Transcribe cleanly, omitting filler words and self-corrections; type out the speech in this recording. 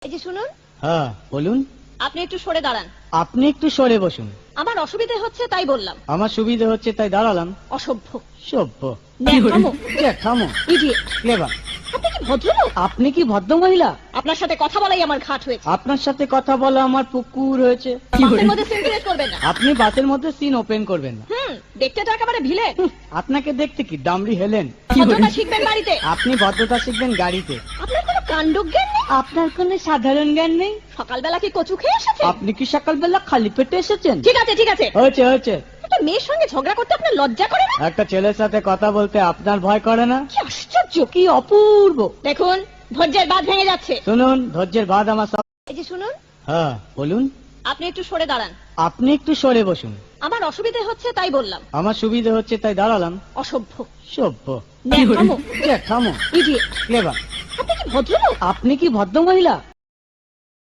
এই যে শুনুন, হ্যাঁ বলুন। আপনি একটু সরে দাঁড়ান। আপনি একটু সরে বসুন। আমার অসুবিধে হচ্ছে তাই বললাম। আমার সুবিধে হচ্ছে তাই দাঁড়ালাম। অসভ্য, সভ্য, ন্যাকামো, জ্যাঠামো, ইডিয়েট। ক্লেভার। আপনি কি ভদ্রলোক? আপনি কি ভদ্র মহিলা? আপনার সাথে কথা বলাই আমার ঘাট হয়েছে। আপনার সাথে কথা বলা আমার পুকুর হয়েছে। বাসের মধ্যে সিন ক্রিয়েট করবেন না। আপনি বাসের মধ্যে সিন ওপেন করবেন না। দেখতে তো একেবারে ভিলে। আপনাকে দেখতে কি ডামরি হেলেন? ভদ্রতা শিখবেন বাড়িতে। আপনি ভদ্রতা শিখবেন গাড়িতে। আপনার কোনো কাণ্ডজ্ঞান নেই। আপনার কোনো সাধারণ জ্ঞান নেই। সকালবেলা কি কচু খেয়ে এসেছেন? আপনি কি সকালবেলা খালি পেটে এসেছেন? ঠিক আছে ঠিক আছে, হয়েছে হয়েছে। একটা মেয়ের সঙ্গে ঝগড়া করতে আপনার লজ্জা করে না? একটা ছেলের সাথে কথা বলতে আপনার ভয় করে না? কি আশ্চর্য, কি অপূর্ব। দেখুন ধৈর্যের বাঁধ ভেঙে যাচ্ছে। শুনুন, ধৈর্যের বাদ আমার সব। এই যে শুনুন, হ্যাঁ বলুন। আপনি একটু সরে দাঁড়ান। আপনি একটু সরে বসুন। আমার অসুবিধে হচ্ছে তাই বললাম। আমার সুবিধে হচ্ছে তাই দাঁড়ালাম। অসভ্য, সভ্য, ন্যাকামো, জ্যাঠামো, ইডিয়েট। ক্লেভার। আপনি কি ভদ্রলোক? আপনি কি ভদ্র মহিলা?